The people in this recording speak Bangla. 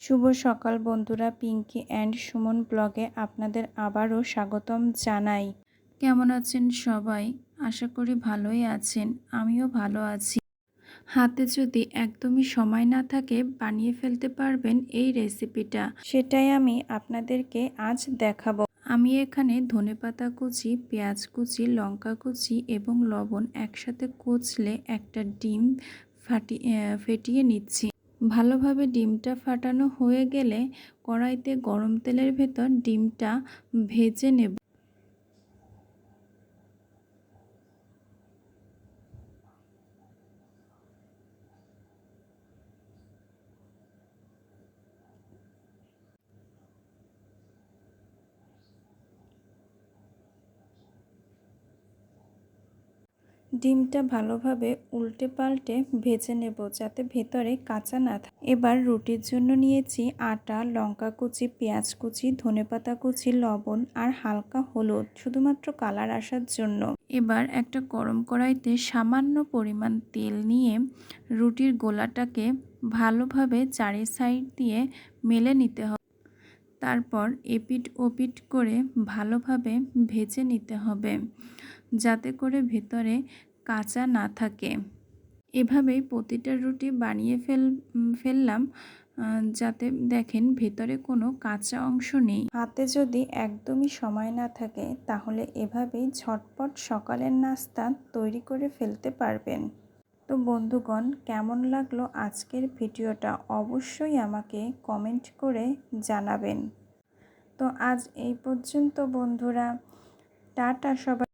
শুভ সকাল বন্ধুরা, পিঙ্কি অ্যান্ড সুমন ব্লগে আপনাদের আবারও স্বাগতম জানাই। কেমন আছেন সবাই? আশা করি ভালোই আছেন। আমিও ভালো আছি। হাতে যদি একদমই সময় না থাকে বানিয়ে ফেলতে পারবেন এই রেসিপিটা, সেটাই আমি আপনাদেরকে আজ দেখাবো। আমি এখানে ধনেপাতা কুচি, পেঁয়াজ কুচি, লঙ্কা কুচি এবং লবণ একসাথে কচলে একটা ডিম ফেটিয়ে নিচ্ছি। ভালোভাবে ডিমটা ফাটানো হয়ে গেলে কড়াইতে গরম তেলের ভেতর ডিমটা ভেজে নেব। ডিমটা ভালোভাবে উল্টে পাল্টে ভেজে নেব যাতে ভেতরে কাঁচা না থাকে। এবার রুটির জন্য নিয়েছি আটা, লঙ্কা কুচি, পেঁয়াজ কুচি, ধনেপাতা কুচি, লবণ আর হালকা হলুদ, শুধুমাত্র কালার আসার জন্য। এবার একটা গরম কড়াইতে সামান্য পরিমাণ তেল নিয়ে রুটির গোলাটাকে ভালোভাবে চারি সাইড দিয়ে মেলে নিতে হবে। তারপর এপিট ওপিট করে ভালোভাবে ভেজে নিতে হবে যাতে করে ভেতরে কাঁচা না থাকে। এভাবেই প্রতিটা রুটি বানিয়ে ফেললাম যাতে দেখেন ভেতরে কোনো কাঁচা অংশ নেই। হাতে যদি একদমই সময় না থাকে তাহলে এভাবেই ঝটপট সকালের নাস্তা তৈরি করে ফেলতে পারবেন। তো বন্ধুগণ, কেমন লাগলো আজকের ভিডিওটা অবশ্যই আমাকে কমেন্ট করে জানাবেন। তো আজ এই পর্যন্ত বন্ধুরা, টাটা সবাই।